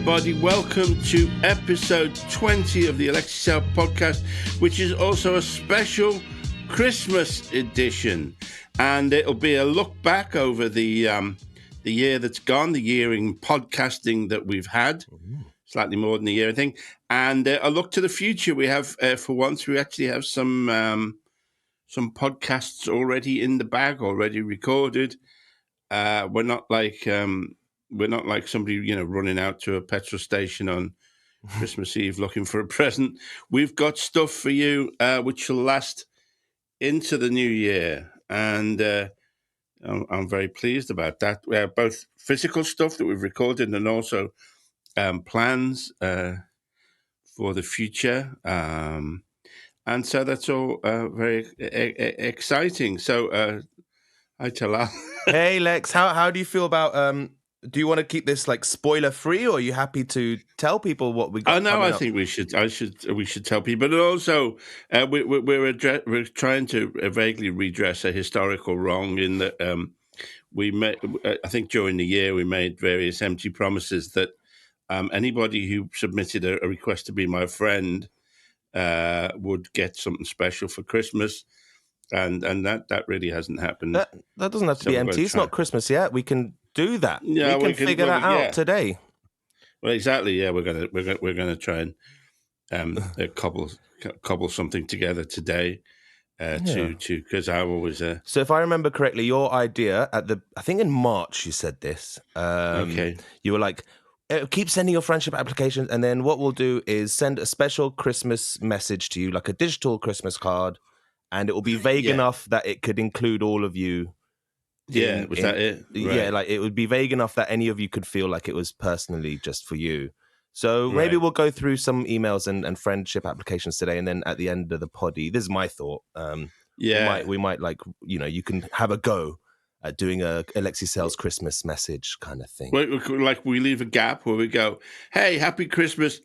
everybody. Welcome to episode 20 of the Alexei podcast, which is also a special Christmas edition. And it'll be a look back over the year that's gone, the year in podcasting that we've had, slightly more than a year, I think. And a look to the future. We have, for once, we actually have some podcasts already in the bag, already recorded. We're not like somebody, running out to a petrol station on Christmas Eve looking for a present. We've got stuff for you which will last into the new year, and I'm very pleased about that. We have both physical stuff that we've recorded and also plans for the future. And so that's all very exciting. So hi, Talal. Hey, Lex. How do you feel about? Do you want to keep this like spoiler free, or are you happy to tell people what we got? Oh no, I think we should. We should tell people. But also, we're trying to vaguely redress a historical wrong in that we made. I think during the year we made various empty promises that anybody who submitted a request to be my friend would get something special for Christmas. And that really hasn't happened. That doesn't have to be empty. It's not Christmas yet. We can do that. Yeah, we can figure that out today. Well, exactly. Yeah, we're gonna try and cobble something together today. Because I always. So if I remember correctly, your idea I think in March you said this. Okay. You were like, keep sending your friendship applications, and then what we'll do is send a special Christmas message to you, like a digital Christmas card. And it will be vague enough that it could include all of you. Was that it? Right. Yeah, like it would be vague enough that any of you could feel like it was personally just for you. So maybe we'll go through some emails and friendship applications today, and then at the end of the poddy, this is my thought. We might like, you can have a go at doing a Alexei Sales Christmas message kind of thing. Like we leave a gap where we go, "Hey, happy Christmas."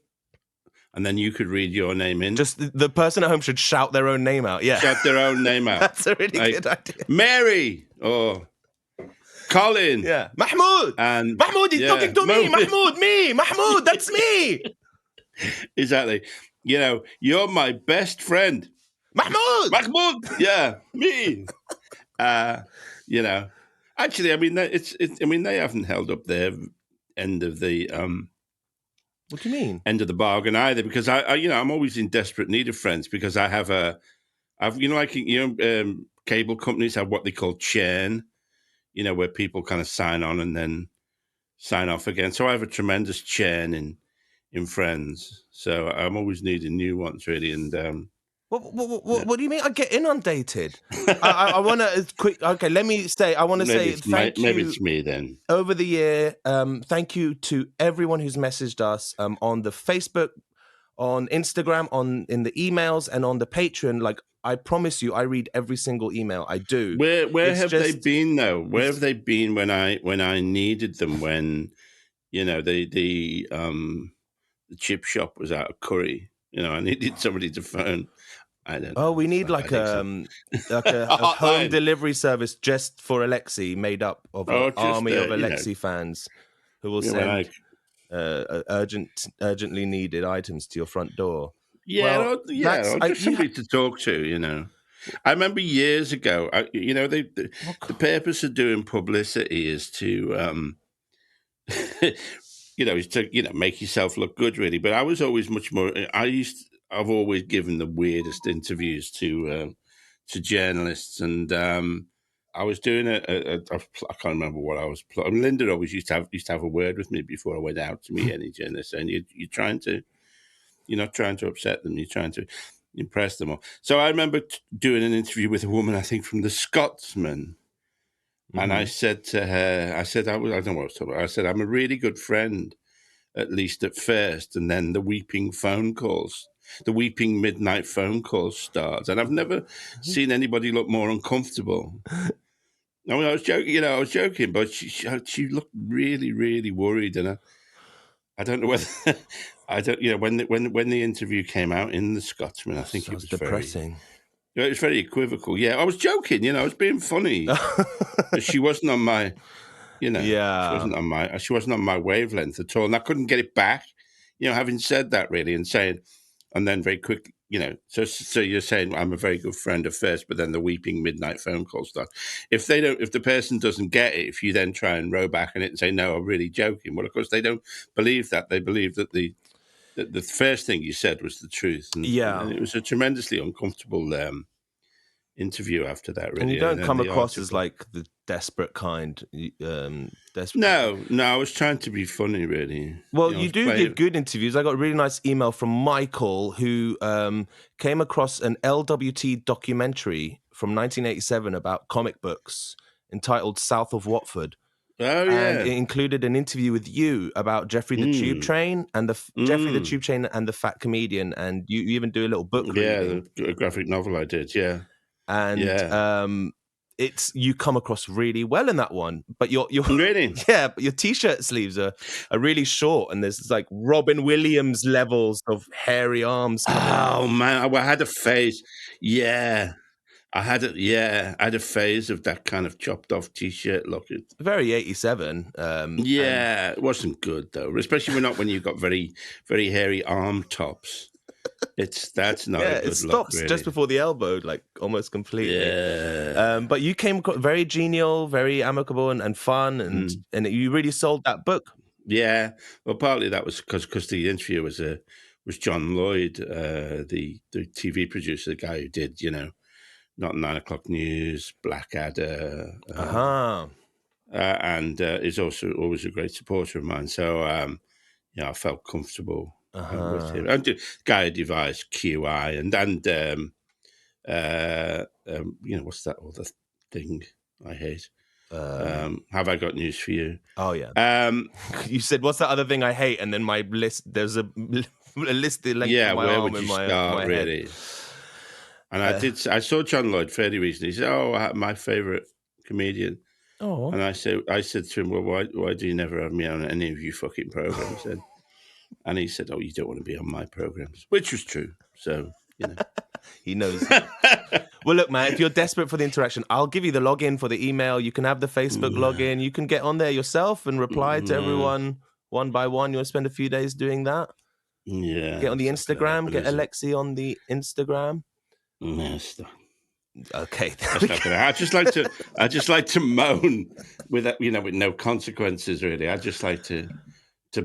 And then you could read your name in. Just the person at home should shout their own name out. Yeah. Shout their own name out. That's a really good idea. Mary or Colin. Yeah. Mahmoud. And Mahmoud is talking to me. Mahmoud, that's me. Exactly. You're my best friend. Mahmoud. Yeah, me. Actually, I mean, they haven't held up their end of the What do you mean? End of the bargain either, because I'm always in desperate need of friends because I have cable companies have what they call churn, where people kind of sign on and then sign off again. So I have a tremendous churn in friends. So I'm always needing new ones, really. And what do you mean? I get inundated. I want to quick. Okay, let me say. I want to say thank you. Maybe it's me then. Over the year, thank you to everyone who's messaged us on the Facebook, on Instagram, in the emails, and on the Patreon. Like I promise you, I read every single email. I do. Where have they been though? Where have they been when I needed them? When the chip shop was out of curry. I needed somebody to phone. We need like a home delivery service just for Alexei, made up of an army of Alexei fans who will send urgently needed items to your front door. Yeah, or just somebody to talk to. I remember years ago. The purpose of doing publicity is to, make yourself look good, really. But I was always much more. I've always given the weirdest interviews to journalists, and I was doing I can't remember what I was. Linda always used to have a word with me before I went out to meet any journalist, and you're not trying to upset them, you're trying to impress them all. So I remember doing an interview with a woman, I think from the Scotsman, and I said to her, I don't know what I was talking about. I said, I'm a really good friend, at least at first, and then the weeping midnight phone calls start. And I've never seen anybody look more uncomfortable. I mean, I was joking, but she looked really, really worried. And I don't know whether, when the interview came out in the Scotsman, I think it was depressing. It was very equivocal. Yeah, I was joking, I was being funny. But she wasn't on my You know, Yeah. she wasn't on my wavelength at all, and I couldn't get it back. You know, having said that, really, and then very quick, you know, so you're saying I'm a very good friend at first, but then the weeping midnight phone call starts. If the person doesn't get it, if you then try and row back on it and say, no, I'm really joking. Well, of course, they don't believe that. They believe that the first thing you said was the truth. And it was a tremendously uncomfortable interview after that, really. And you don't come across article. as like the desperate kind. No, I was trying to be funny, really. Well, you do give good interviews. I got a really nice email from Michael, who came across an LWT documentary from 1987 about comic books entitled South of Watford. Oh, yeah. And it included an interview with you about Jeffrey the Tube Train and Jeffrey the Tube Train and the Fat Comedian. And you even do a little book reading. Yeah, a graphic novel I did, yeah. And you come across really well in that one, but you're really, but your t-shirt sleeves are really short, and there's like Robin Williams levels of hairy arms. Oh man, I had a phase. Yeah, I had a phase of that kind of chopped off t-shirt look. Very 87. It wasn't good though, especially when you've got very, very hairy arm tops. That's not a good look. It stops really. Just before the elbow, like almost completely. Yeah. But you came very genial, very amicable and fun, and you really sold that book. Yeah. Well, partly that was because the interview was John Lloyd, the TV producer, the guy who did, you know, Not 9 O'Clock News, Blackadder, and is also always a great supporter of mine. So, I felt comfortable. With him. And the guy who devised QI and what's that other thing I hate? Have I got news for you? Oh yeah. You said what's that other thing I hate, and then my list. There's a list the length of my where arm would you start, really? Head. And I saw John Lloyd fairly recently. He said, "Oh, my favorite comedian." Oh, and I said to him, "Well, why do you never have me on any of your fucking programs?" And he said, "Oh, you don't want to be on my programs," which was true. So, you know. He knows. Well, look, man, if you're desperate for the interaction, I'll give you the login for the email. You can have the Facebook login. You can get on there yourself and reply to everyone one by one. You want to spend a few days doing that? Yeah. Get on the Instagram. Get Alexei on the Instagram. Yes. Okay. I just like to moan with no consequences, really. I just like to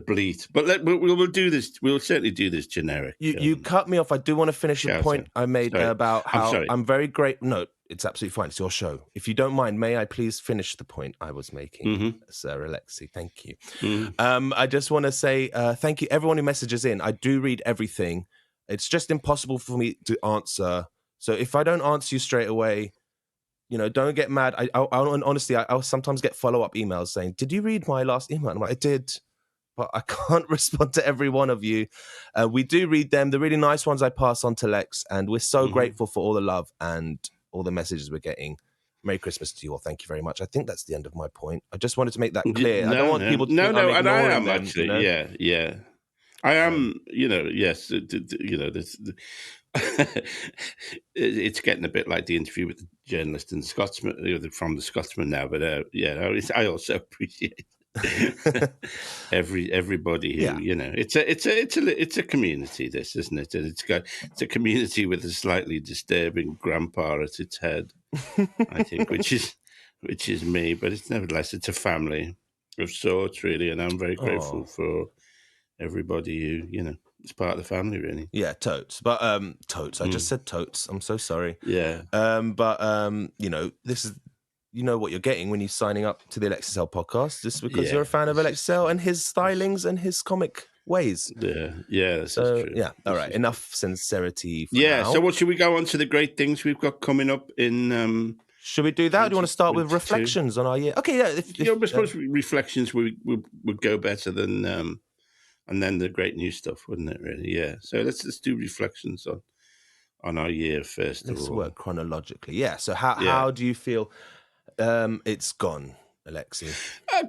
bleat, but we'll do this. We'll certainly do this generic. You cut me off. I do want to finish a point I made about how I'm very great. No, it's absolutely fine. It's your show. If you don't mind, may I please finish the point I was making, Sir Alexei? Thank you. I just want to say thank you, everyone who messages in. I do read everything. It's just impossible for me to answer. So if I don't answer you straight away, don't get mad. Honestly, I'll sometimes get follow-up emails saying, "Did you read my last email?" And I'm like, "I did." But I can't respond to every one of you. We do read them. The really nice ones I pass on to Lex, and we're so grateful for all the love and all the messages we're getting. Merry Christmas to you all. Thank you very much. I think that's the end of my point. I just wanted to make that clear. I don't want people to think I'm ignoring and I am them, actually. Yeah. I am, yes. It's getting a bit like the interview with the journalist and Scotsman, from the Scotsman now. But I also appreciate everybody who it's a community, this, isn't it? And it's a community with a slightly disturbing grandpa at its head, I think, which is me. But nevertheless it's a family of sorts, really, and I'm very grateful for everybody who it's part of the family, really. Yeah, totes. But totes. I just said totes. I'm so sorry. Yeah. This is what you're getting when you're signing up to the Alexei podcast, just because you're a fan of Alexei and his stylings and his comic ways. Yeah, this is true. Yeah, all right. Enough sincerity for now. So what should we go on to the great things we've got coming up in... Should we do that? Or do you want to start with reflections on our year? Okay, yeah. I suppose reflections would go better than... and then the great new stuff, wouldn't it, really? Yeah. So let's do reflections on our year first of all. Let's work chronologically. Yeah. So how do you feel it's gone, Alexei?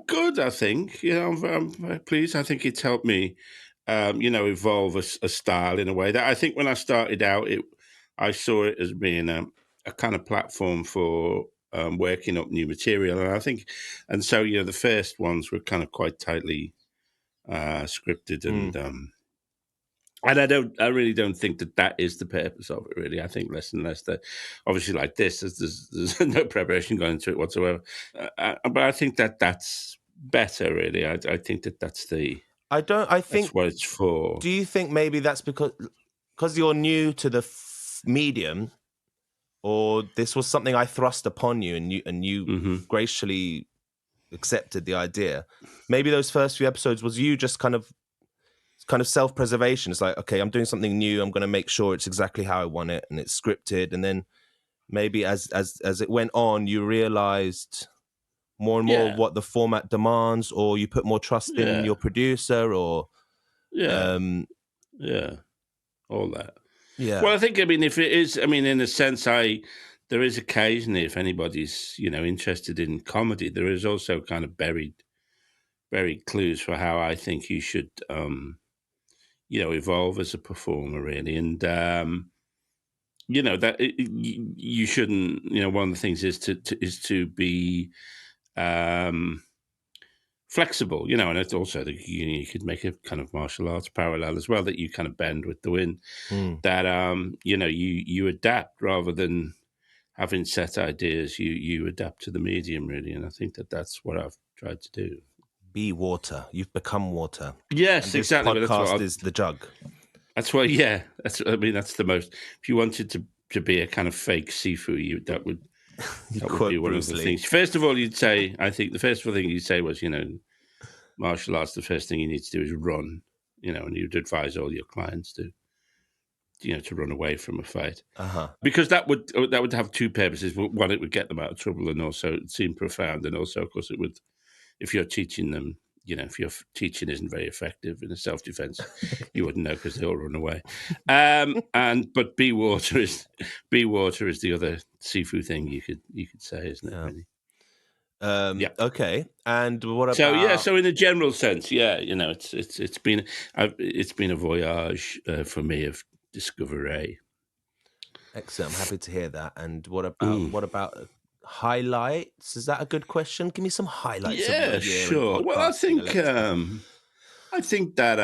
Good, I think. I'm pleased. I think it's helped me, evolve a style in a way that I think when I started out, I saw it as being a kind of platform for working up new material. And I think, and so, the first ones were kind of quite tightly scripted, and I really don't think that is the purpose of it. Really, I think less and less that, obviously, like this, there's no preparation going into it whatsoever. But I think that's better. Really, I think that's the. I think that's what it's for. Do you think maybe that's because you're new to the medium, or this was something I thrust upon you, and you graciously accepted the idea? Maybe those first few episodes was you just kind of self-preservation. It's like, okay, I'm doing something new. I'm going to make sure it's exactly how I want it, and it's scripted. And then maybe as it went on, you realized more and more what the format demands, or you put more trust in your producer, or all that. Yeah. Well, I think, if it is, in a sense, there is occasionally, if anybody's, interested in comedy, there is also kind of buried clues for how I think you should, evolve as a performer, really. And, that you shouldn't, one of the things is to be flexible, and it's also that you could make a kind of martial arts parallel as well, that you kind of bend with the wind, that, you adapt rather than having set ideas, you adapt to the medium, really. And I think that's what I've tried to do. Be water. You've become water. Yes, and this exactly. Podcast is the jug. That's why, that's the most. If you wanted to be a kind of fake Sifu, that would be one of the things. First of all, you'd say, I think the first thing you'd say was, martial arts, the first thing you need to do is run, and you'd advise all your clients to run away from a fight, because that would have two purposes. One, it would get them out of trouble, and also it seemed profound, and also, of course, it would, if you're teaching them, if your teaching isn't very effective in a self-defense, you wouldn't know because they'll run away. But be water is the other Sifu thing you could say, isn't it? Really? Okay. And what about? So in a general sense, it's been a voyage for me of discovery. Excellent. I'm happy to hear that. And what about highlights? Is that a good question? Give me some highlights. Yeah, of your year sure. Well, I think that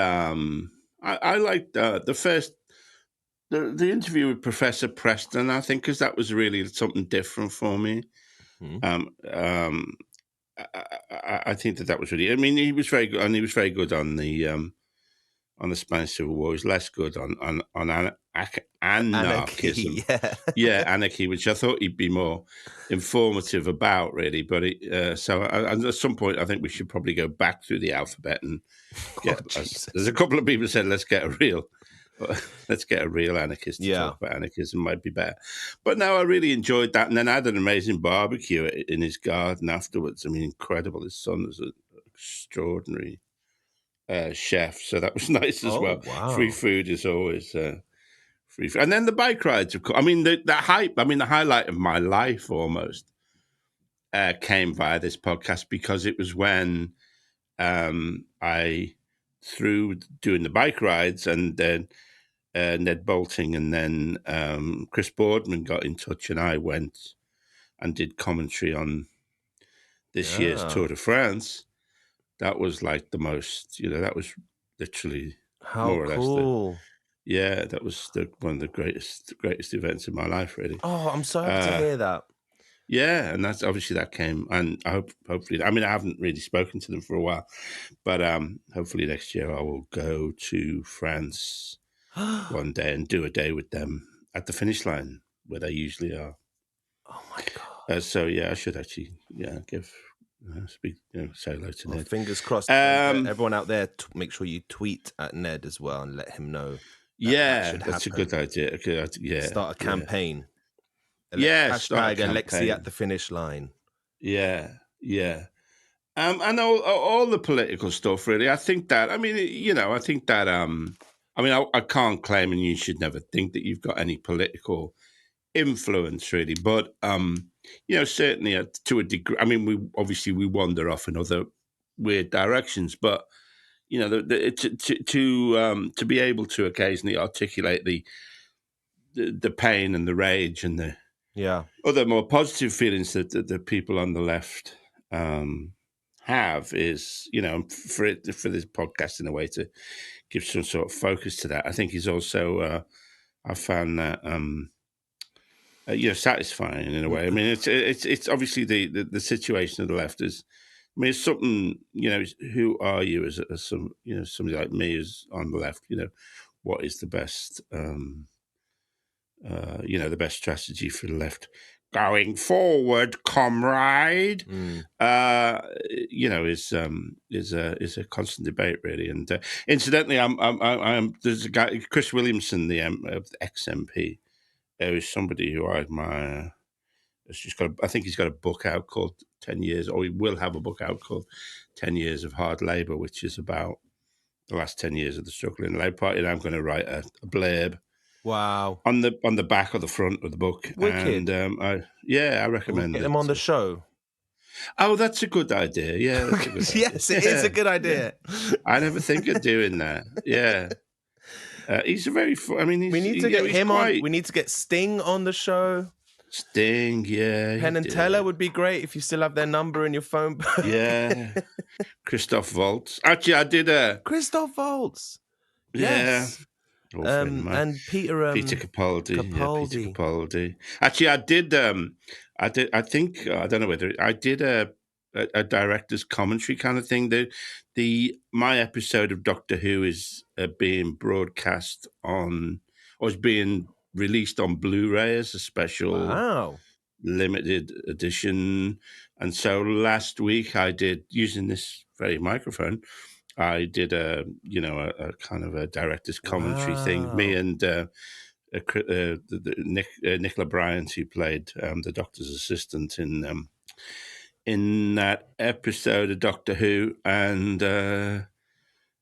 I liked the first the interview with Professor Preston. I think because that was really something different for me. I think that was really. He was very good, and he was very good on the Spanish Civil War. He was less good on anarchism. Anarchy, which I thought he'd be more informative about, really. But so at some point, I think we should probably go back through the alphabet and get. There's a couple of people who said, let's get a real anarchist to talk about anarchism, might be better. But no, I really enjoyed that. And then I had an amazing barbecue in his garden afterwards. Incredible. His son was an extraordinary chef. So that was nice as well. Wow. Free food is always free food. And then the bike rides, of course. The highlight of my life almost came via this podcast, because it was when I, through doing the bike rides, and then Ned Bolting and then Chris Boardman got in touch, and I went and did commentary on this year's Tour de France. That was like the most, that was literally more or less. That was one of the greatest events in my life, really. Oh, I'm so happy to hear that. Yeah, and that's obviously that came, and hopefully, I haven't really spoken to them for a while, but hopefully next year I will go to France one day and do a day with them at the finish line where they usually are. Oh my God! So I should actually speak, say hello to Ned. Fingers crossed. Everyone out there, make sure you tweet at Ned as well and let him know. That's a good idea. Start a campaign. Start #, Alexei at the finish line. Yeah. And all the political stuff, really. I think that. I think that. I can't claim, and you should never think that you've got any political influence, really. But certainly to a degree. We wander off in other weird directions, but to be able to occasionally articulate the pain and the rage and the Yeah. Other more positive feelings that the people on the left have is, for this podcast in a way to give some sort of focus to that. I think is also I found that satisfying in a way. I mean, it's obviously the situation of the left is. I mean, it's something, who are you as somebody like me who's on the left, what is the best, the best strategy for the left going forward, comrade, is a constant debate really. And incidentally, I'm there's a guy, Chris Williamson, the ex-MP, who is somebody who I admire. I think he's got a book out called 10 Years, or he will have a book out called 10 Years of Hard Labour, which is about the last 10 years of the struggle in the Labour Party. And I'm going to write a blurb. Wow. On the back or the front of the book. Wicked. And I recommend get them on the show. Oh, that's a good idea. Yeah, that's a good idea. Yes, it is a good idea. Yeah. I never think of doing that. Yeah. He's a very we need to get him on. We need to get Sting on the show. Sting, yeah. Penn and Teller would be great if you still have their number in your phone book. Yeah. Christoph Waltz. Actually, I did Christoph Waltz. Yes. Yeah. And Peter Capaldi. Capaldi. Yeah, Peter Capaldi. Actually, I think I don't know whether I did a director's commentary kind of thing. My episode of Doctor Who is being broadcast on, or is being released on Blu-ray as a special limited edition. And so last week I did, using this very microphone, I did a kind of a director's commentary thing. Me and Nicola Bryant, who played the Doctor's assistant in that episode of Doctor Who, and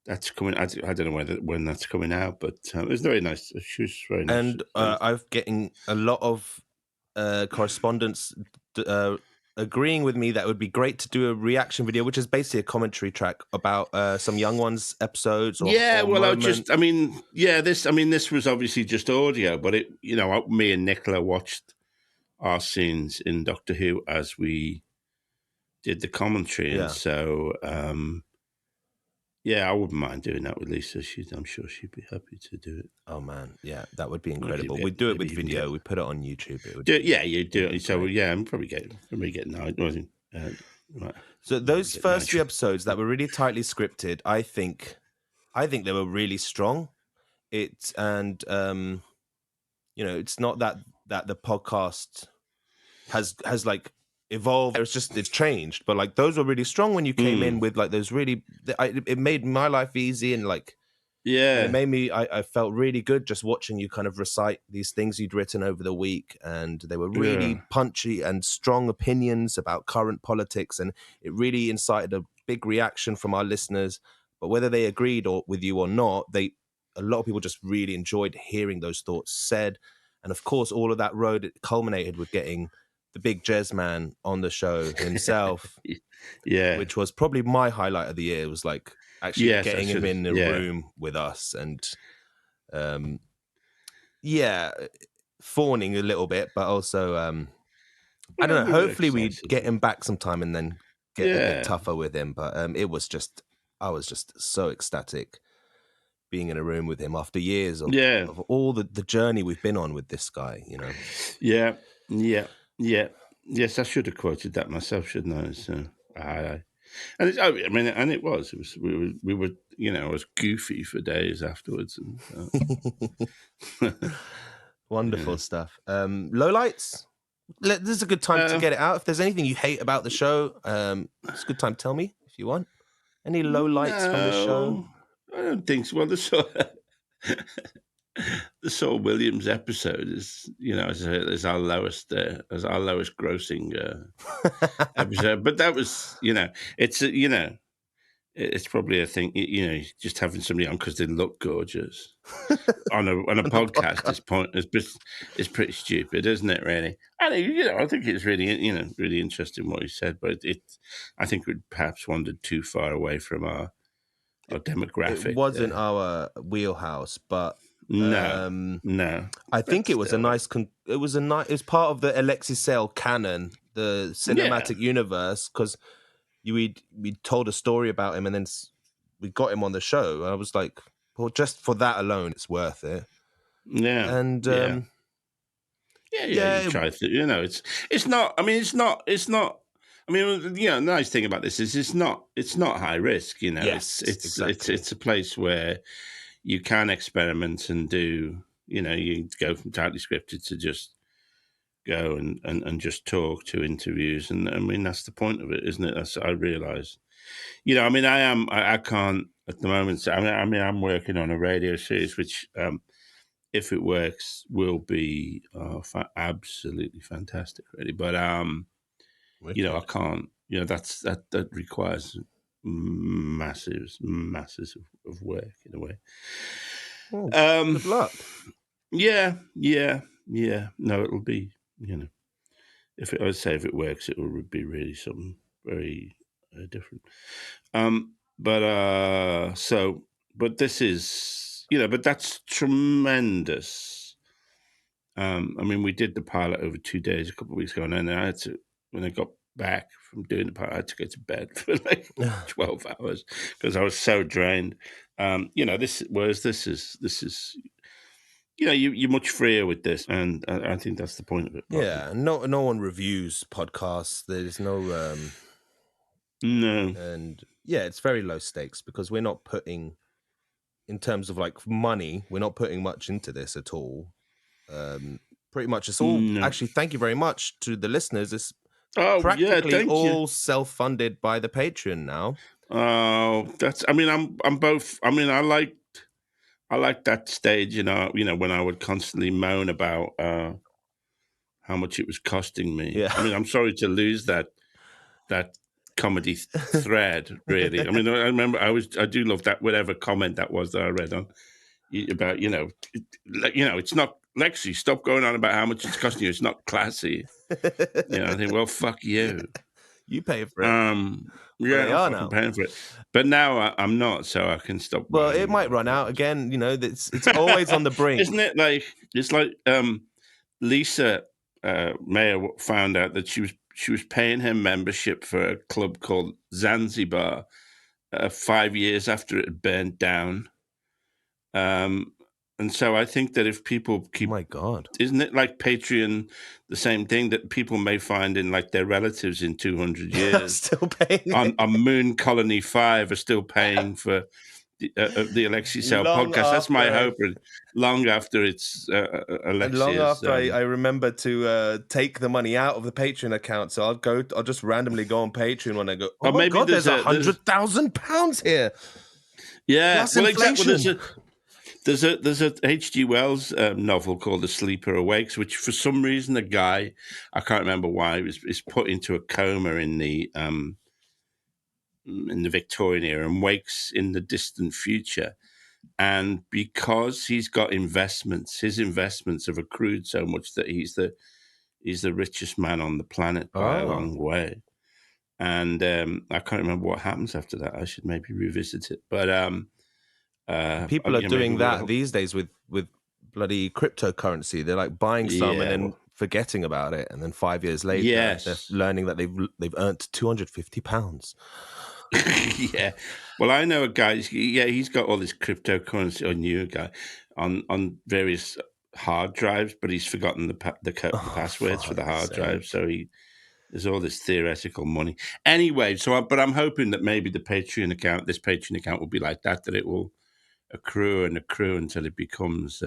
that's coming. I don't know when that's coming out, but it was very nice. She was very nice. And I'm getting a lot of correspondence agreeing with me that it would be great to do a reaction video, which is basically a commentary track about some Young Ones episodes. This was obviously just audio, but me and Nicola watched our scenes in Doctor Who as we did the commentary, and so I wouldn't mind doing that with Lisa. I'm sure she'd be happy to do it. Oh man, yeah, that would be incredible. We'd do it with video. We put it on YouTube. You do it. So I'm probably getting out. Right. So those first few episodes that were really tightly scripted, I think they were really strong. It's not that the podcast has like evolved. It's changed, but like those were really strong when you came in with like those really. It made my life easy and like. Yeah, it made me. I felt really good just watching you kind of recite these things you'd written over the week, and they were really punchy and strong opinions about current politics, and it really incited a big reaction from our listeners. But whether they agreed with you or not, a lot of people just really enjoyed hearing those thoughts said, and of course, all of that road culminated with getting the big jazz man on the show himself. Which was probably my highlight of the year. It was like. Actually, getting him in the room with us and, fawning a little bit, but also, I don't know. Hopefully, we get him back sometime and then get a bit tougher with him. But I was just so ecstatic being in a room with him after years of all the journey we've been on with this guy. Yeah. Yes, I should have quoted that myself, shouldn't I? So, and it was we were I was goofy for days afterwards. And, wonderful stuff. Lowlights. This is a good time to get it out. If there's anything you hate about the show, it's a good time to tell me if you want. Any lowlights from the show? I don't think so. Well, the Saul Williams episode is, is our lowest grossing episode. But that was, it's probably a thing, just having somebody on because they look gorgeous on a podcast is pretty stupid, isn't it? Really, I think it's really, really interesting what he said, but I think we perhaps wandered too far away from our demographic. It wasn't our wheelhouse, but No. I think it was it was part of the Alexei canon, the cinematic universe, because we told a story about him and then we got him on the show. I was like, well, just for that alone, it's worth it. Yeah. And you try to, it's not. I mean, it's not. I mean, the nice thing about this is it's not high risk. Yes, exactly. It's a place where you can experiment and do. You go from tightly scripted to just go and just talk to interviews, and I mean that's the point of it, isn't it? That's I realise. I mean, I can't at the moment. I mean, I'm working on a radio series which. If it works, will be absolutely fantastic, really. But I can't. That requires masses of work in a way. Good luck. Yeah. No, it'll be. If it works, it will be really something very different. But this is. But that's tremendous. I mean, we did the pilot over 2 days a couple of weeks ago, and then when I got back from doing the pilot, I had to go to bed for like 12 hours because I was so drained. This is, you're much freer with this, and I think that's the point of it. Probably. Yeah, no one reviews podcasts. There's no no, and yeah, it's very low stakes because we're not putting. In terms of like money, we're not putting much into this at all. Pretty much, it's all actually. Thank you very much to the listeners. It's practically all self-funded by the Patreon now. Oh, that's. I mean, I'm both. I mean, I liked that stage. When I would constantly moan about how much it was costing me. Yeah. I mean, I'm sorry to lose that comedy thread, really. I mean, I remember I do love that whatever comment that was that I read on about it's not Lexi, stop going on about how much it's costing you. It's not classy. I think, well, fuck you. You pay for it. I'm paying for it. But now I'm not, so I can stop. Well, it might run out again. It's always on the brink, isn't it? It's like Lisa Mayer found out that she was paying her membership for a club called Zanzibar 5 years after it had burned down. And so I think that if people keep... Oh my God. Isn't it like Patreon, the same thing that people may find in like their relatives in 200 years? Still paying. On Moon Colony 5 are still paying for the Alexei podcast. That's my hope. Long after it's Alexei. And long after I remember to take the money out of the Patreon account, so I'll just randomly go on Patreon when I go. Oh my God, there's £100,000 here. Yeah, plus inflation. Exactly. There's a H.G. Wells novel called The Sleeper Awakes, which for some reason a guy, I can't remember why, is put into a coma in the Victorian era and wakes in the distant future. And because he's got investments, his investments have accrued so much that he's the richest man on the planet by a long way. And I can't remember what happens after that. I should maybe revisit it. But people are doing that these days with bloody cryptocurrency. They're like buying some and then forgetting about it, and then 5 years later, they're learning that they've earned £250. Yeah, well, I know a guy. He's got all this cryptocurrency. I knew a guy on various hard drives, but he's forgotten the passwords for the hard drive. So there's all this theoretical money. Anyway, but I'm hoping that maybe this Patreon account will be like that it will accrue until it becomes,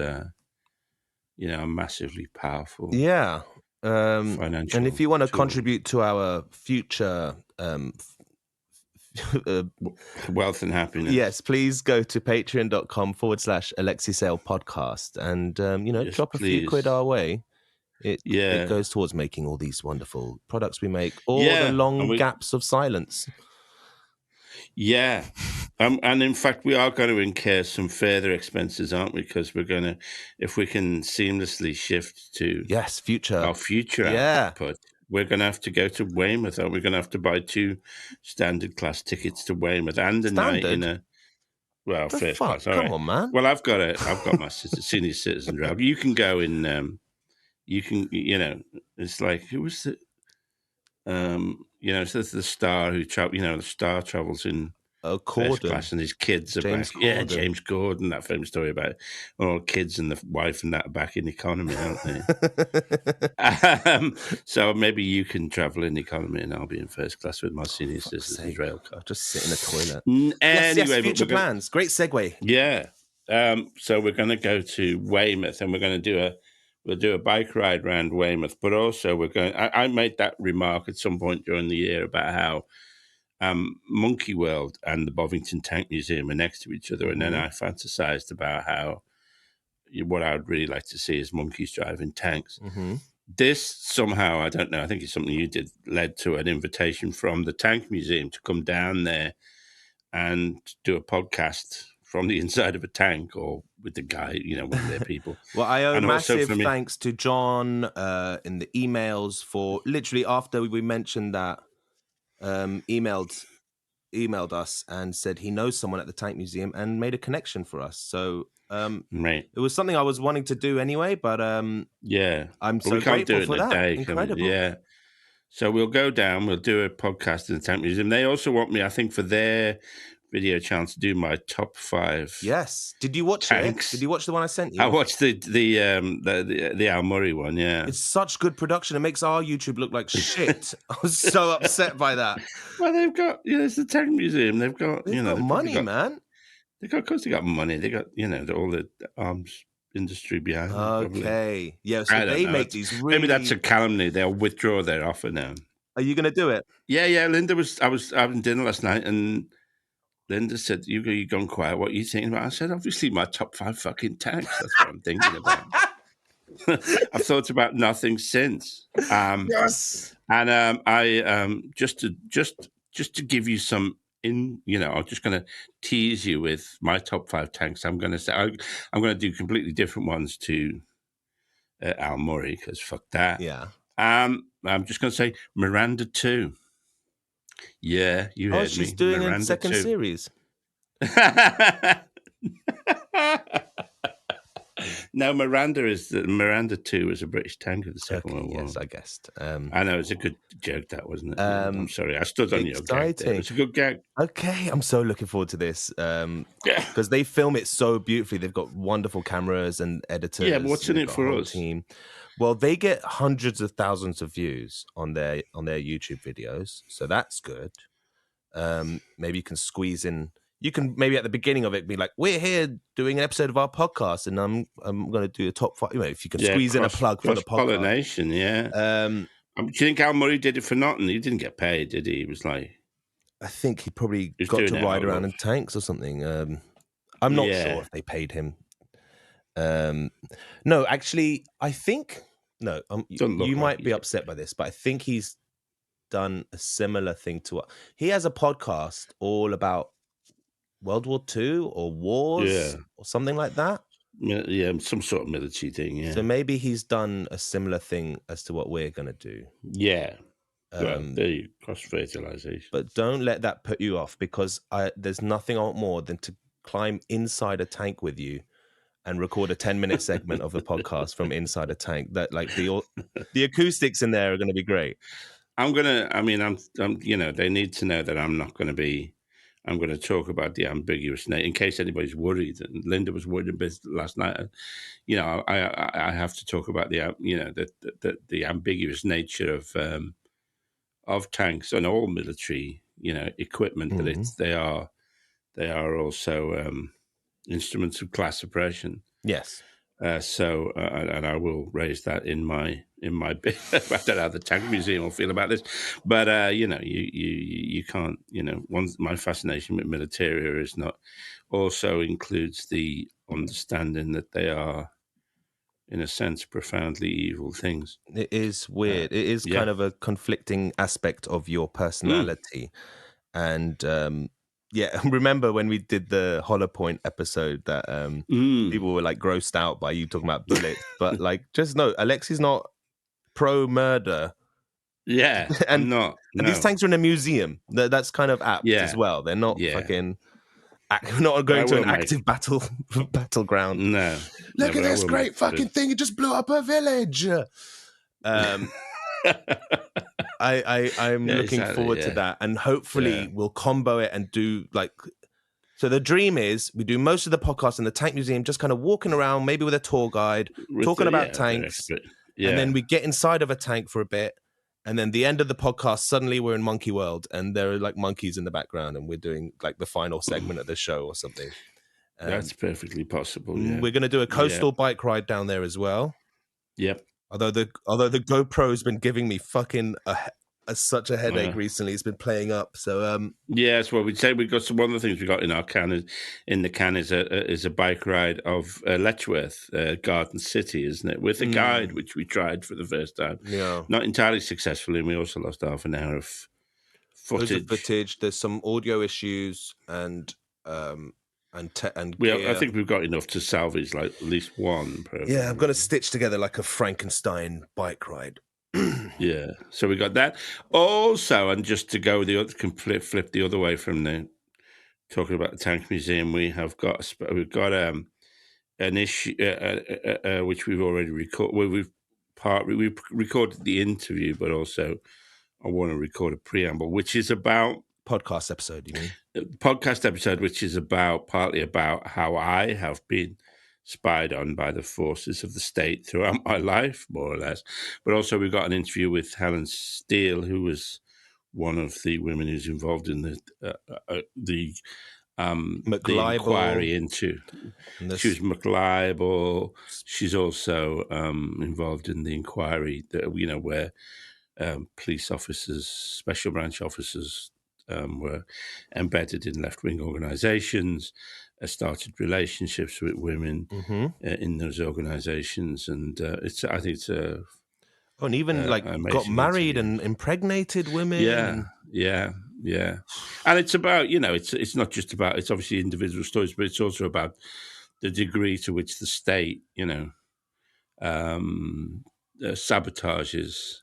massively powerful. Yeah. Financial. And if you want to contribute to our future wealth and happiness, yes, please go to patreon.com/Alexei podcast and drop a few quid our way. It goes towards making all these wonderful products we make, or the long gaps of silence. Yeah. And in fact, we are going to incur some further expenses, aren't we? Because we're going to, if we can seamlessly shift to our future output, we're going to have to go to Weymouth, and we're going to have to buy 2 standard class tickets to Weymouth and a night in a Well, The first fuck? class. All Come right. on, man. Well, I've got my senior citizen drive. You can go in. You can. It's like who was the. So the star who travel. The star travels in first Corden. class, and his kids are James back. Yeah, Corden. James Corden. That famous story about all kids and the wife and that are back in economy, aren't they? So maybe you can travel in economy, and I'll be in first class with my senior citizens rail card. I'll just sit in the toilet. Anyway, yes. Future plans. Great segue. Yeah. So we're going to go to Weymouth, and we're going to do a bike ride around Weymouth. But also, I made that remark at some point during the year about how Monkey World and the Bovington Tank Museum are next to each other, and then I fantasized about how what I would really like to see is monkeys driving tanks. This somehow, I don't know, I think it's something you did, led to an invitation from the Tank Museum to come down there and do a podcast from the inside of a tank or with the guy, one of their people. Well, I owe and massive thanks to John in the emails for literally after we mentioned that, emailed us and said he knows someone at the Tank Museum and made a connection for us. So it was something I was wanting to do anyway, but yeah, I'm but so we can't grateful do it for in a that. day. Incredible. Yeah. So we'll go down, we'll do a podcast in the Tank Museum. They also want me, I think, for their video chance to do my top 5. Yes. Did you watch tanks. it? Did you watch the one I sent you? I watched the Al Murray one, yeah. It's such good production. It makes our YouTube look like shit. I was so upset by that. Well, they've got, it's the Tank Museum. They've got, they've got money, man. Of course they got money. They got, all the arms industry behind them. Okay. Yeah, so they make these really... Maybe that's a calumny. They'll withdraw their offer now. Are you going to do it? Yeah. Linda I was having dinner last night, and Linda said, you gone quiet. What are you thinking about? I said, obviously my top 5 fucking tanks. That's what I'm thinking about. I've thought about nothing since. Yes. And I just to give you some I'm just going to tease you with my top 5 tanks. I'm going to say I'm going to do completely different ones to Al Murray, because fuck that. Yeah. I'm just going to say Miranda 2. Yeah, you heard me. She's doing Miranda a second 2. series. No, Miranda 2 was a British tank of the Second World War. Yes, I guessed. I know, it was a good joke, that, wasn't it? I'm sorry, I stood on your gag there. It was a good gag. Okay, I'm so looking forward to this because they film it so beautifully. They've got wonderful cameras and editors. Yeah, but what's in it for us? Team. Well, they get hundreds of thousands of views on their YouTube videos, so that's good. Maybe you can squeeze in. You can maybe at the beginning of it be like, "We're here doing an episode of our podcast, and I'm going to do a top 5." If you can squeeze in a plug for the podcast. Pollination, yeah. Do you think Al Murray did it for nothing? He didn't get paid, did he? He was like, I think he probably got to ride around in tanks or something. I'm not sure if they paid him. No, actually, I think you might be upset by this, but I think he's done a similar thing to what he has a podcast all about World War II or wars or something like that. Yeah, some sort of military thing. Yeah. So maybe he's done a similar thing as to what we're gonna do. Yeah. Cross-fertilization. But don't let that put you off, because there's nothing more than to climb inside a tank with you and record a 10-minute segment of the podcast from inside a tank. That like the acoustics in there are going to be great. I'm they need to know that I'm going to talk about the ambiguous nature, in case anybody's worried. And Linda was worried a bit last night. I have to talk about the ambiguous nature of tanks and all military, equipment. That they are also instruments of class oppression. Yes. And I will raise that in my bit. I don't know how the Tank Museum will feel about this, but you can't. My fascination with militaria is not also includes the understanding that they are, in a sense, profoundly evil things. It is weird. It is kind of a conflicting aspect of your personality, and. Yeah, remember when we did the Hollow Point episode that people were like grossed out by you talking about bullets, but like just know Alexei's not pro-murder. Yeah, and these tanks are in a museum. That's kind of apt as well. They're not fucking We're not going to an active battleground. No. Look at this great fucking thing! It just blew up a village. I'm looking forward to that, and hopefully we'll combo it and do like. So the dream is we do most of the podcast in the Tank Museum, just kind of walking around, maybe with a tour guide, talking about tanks, and then we get inside of a tank for a bit, and then the end of the podcast, suddenly we're in Monkey World, and there are like monkeys in the background, and we're doing like the final segment of the show or something. That's perfectly possible. Yeah. We're going to do a coastal bike ride down there as well. Yep. Although the GoPro's been giving me fucking such a headache recently. It's been playing up. So yes, well, we'd say we've got some. One of the things we got in our can is a bike ride of Letchworth Garden City, isn't it? With a guide, which we tried for the first time. Yeah, not entirely successfully, and we also lost half an hour of footage. There's some audio issues and I think we've got enough to salvage like at least one. Probably. Yeah, I'm going to stitch together like a Frankenstein bike ride. Yeah, so we got that. Also, and just to go flip the other way from the talking about the Tank Museum, we've got an issue which we've already recorded. Well, we've recorded the interview, but also I want to record a preamble, which is about podcast episode. You mean podcast episode, which is partly about how I have been spied on by the forces of the state throughout my life, more or less. But also we've got an interview with Helen Steele, who was one of the women who's involved in the inquiry into. She was McLibel. She's also involved in the inquiry that where police officers, special branch officers, were embedded in left-wing organizations, started relationships with women in those organizations, and I think it's a and even got married and impregnated women. Yeah, and it's about it's not just about, it's obviously individual stories, but it's also about the degree to which the state sabotages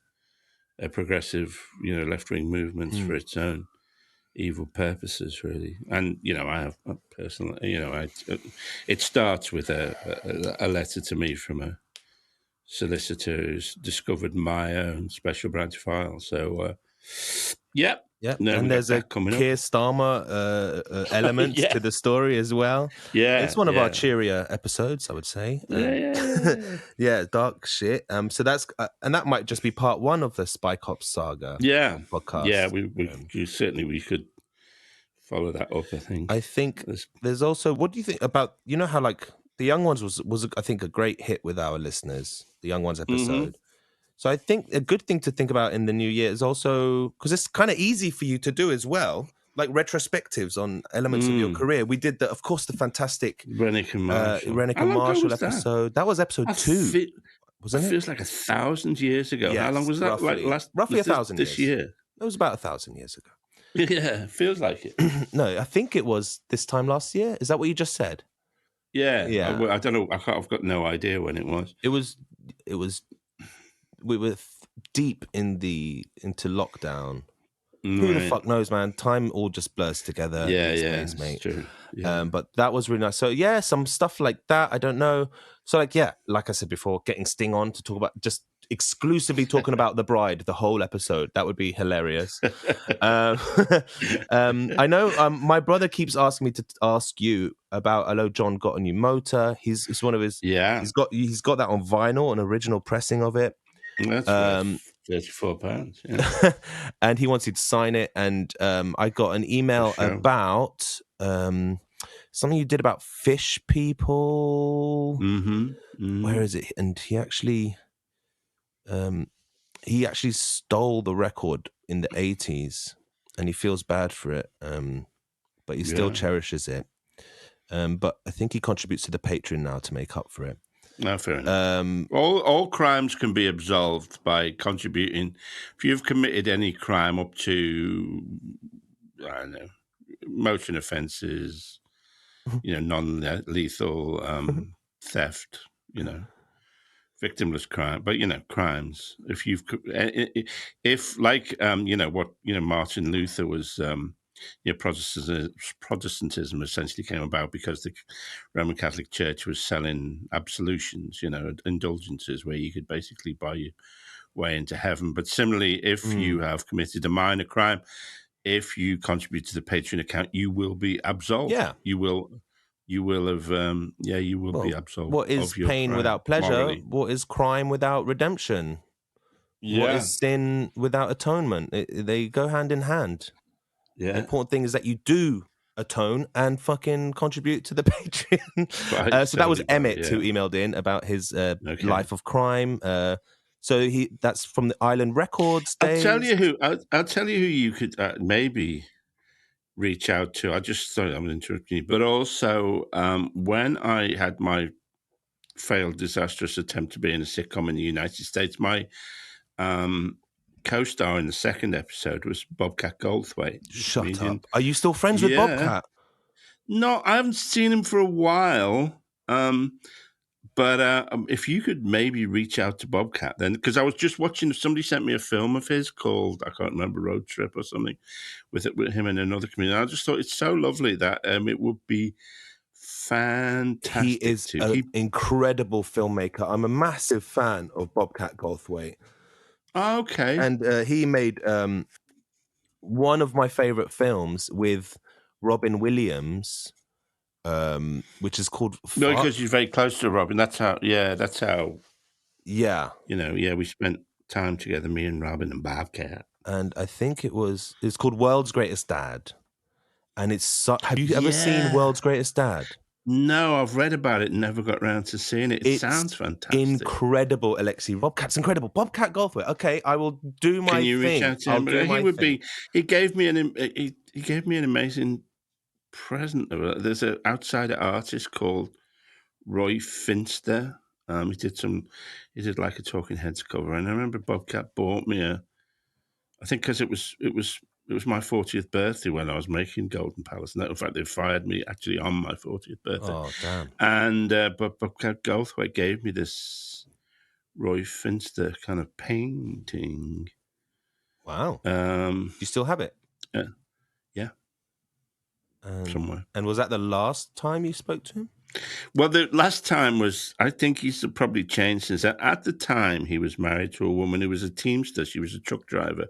progressive left-wing movements for its own evil purposes, really. And I have personally, it starts with a letter to me from a solicitor who's discovered my own special branch file. So yeah, and there's a Keir Starmer element to the story as well. Yeah, it's one of our cheerier episodes, I would say. Yeah, dark shit. So that's and that might just be part one of the Spy Cops saga. Podcast. Yeah, we could follow that up. I think there's also. What do you think about how like the Young Ones was I think a great hit with our listeners. The Young Ones episode. So I think a good thing to think about in the new year is also, because it's kind of easy for you to do as well, like retrospectives on elements of your career. We did the fantastic Rennick and Marshall episode. That was episode 2, wasn't it? It feels like 1,000 years ago. Yes, how long was that? Roughly 1,000 years. This year. It was about 1,000 years ago. Yeah, feels like it. No, I think it was this time last year. Is that what you just said? Yeah. I don't know. I've got no idea when it was. It was. We were deep into lockdown. Who the fuck knows, man? Time all just blurs together. Days, mate. True. Yeah. But that was really nice. So yeah, some stuff like that. I don't know. So like I said before, getting Sting on to talk about just exclusively talking about the bride the whole episode. That would be hilarious. I know my brother keeps asking me to ask you about. I know John got a new motor. It's one of his. Yeah. He's got that on vinyl, an original pressing of it. That's £34. Yeah. And he wants you to sign it. And I got an email about something you did about fish people. Where is it? And he actually stole the record in the 80s, and he feels bad for it. But he still cherishes it. But I think he contributes to the Patreon now to make up for it. No, fair enough. All crimes can be absolved by contributing. If you've committed any crime up to, I don't know, motion offences, non-lethal theft, victimless crime, but crimes. If like Martin Luther was Protestantism essentially came about because the Roman Catholic Church was selling absolutions, indulgences where you could basically buy your way into heaven. But similarly, if you have committed a minor crime, if you contribute to the Patreon account, you will be absolved. Yeah. You will have, be absolved. What is of your pain crime, without pleasure? morally. What is crime without redemption? Yeah. What is sin without atonement? They go hand in hand. Yeah. The important thing is that you do atone and fucking contribute to the Patreon. Right, So that was Emmett who yeah. emailed in about his life of crime. So that's from the Island Records days. I'll tell you who you could maybe reach out to. Sorry, I'm interrupting you, but also when I had my failed, disastrous attempt to be in a sitcom in the United States, my co-star in the second episode was Bobcat Goldthwait. Shut comedian. up! Are you still friends with Bobcat? No, I haven't seen him for a while. But if you could maybe reach out to Bobcat then, because I was just watching, somebody sent me a film of his called, I can't remember, Road Trip or something, with him and another comedian. I just thought it's so lovely that it would be fantastic. He is an incredible filmmaker. I'm a massive fan of Bobcat Goldthwait. Okay. And he made one of my favorite films with Robin Williams, which is called No, because you're very close to Robin. That's how. Yeah. We spent time together, me and Robin and Bobcat. And I think it's called World's Greatest Dad. And have you ever seen World's Greatest Dad? No, I've read about it and never got around to seeing it. It sounds fantastic. Incredible, Alexei. Bobcat's incredible. Bobcat Goldthwait. Okay, I will do my thing. Can you reach out to him? He gave me an amazing present. There's an outsider artist called Roy Finster. He did like a Talking Heads cover, and I remember Bobcat bought me I think because it was my 40th birthday when I was making Golden Palace. And in fact, they fired me actually on my 40th birthday. Oh, damn. And but Bobcat Goldthwait gave me this Roy Finster kind of painting. Wow. You still have it? Yeah. Somewhere. And was that the last time you spoke to him? Well, the last time I think he's probably changed since that. At the time, he was married to a woman who was a teamster. She was a truck driver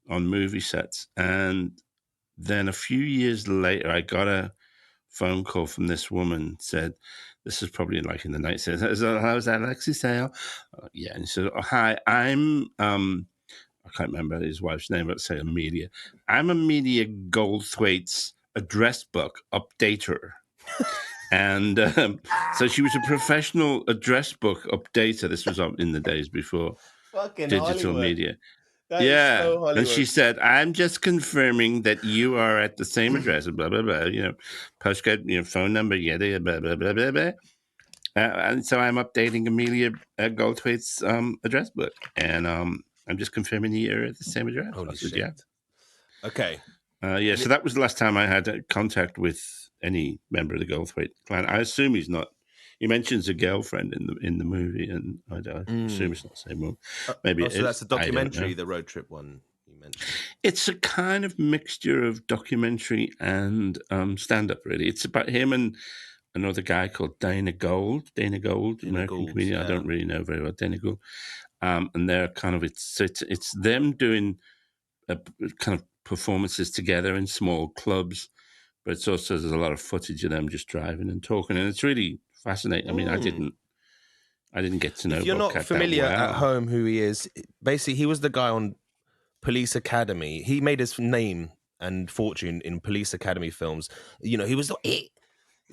on movie sets. And then a few years later, I got a phone call from this woman, said, this is probably like in the night, says, how's Alexei Sale? Yeah. And he said, oh, hi, I'm, I can't remember his wife's name, but say Amelia. I'm Amelia Goldthwait's address book updater. And so she was a professional address book updater. This was in the days before digital Hollywood. Media. That is so Hollywood. And she said, I'm just confirming that you are at the same address, blah, blah, blah, postcode, phone number, yada, blah, blah, blah, blah, blah. And so I'm updating Amelia Goldthwait's address book. And I'm just confirming you're at the same address. Holy shit. Yeah. Okay. So that was the last time I had contact with any member of the Goldthwait clan. I assume he's not. He mentions a girlfriend in the movie, and I assume it's not the same one. Maybe so that's a documentary, the road trip one you mentioned. It's a kind of mixture of documentary and stand-up, really. It's about him and another guy called Dana Gould, American comedian. Yeah. I don't really know very well Dana Gould. And they're kind of it's them doing kind of performances together in small clubs, but it's also there's a lot of footage of them just driving and talking, and it's really fascinating. I mean, I didn't get to know. If you're Bobcat not familiar that well. at home who he is, basically he was the guy on Police Academy. He made his name and fortune in Police Academy films. He was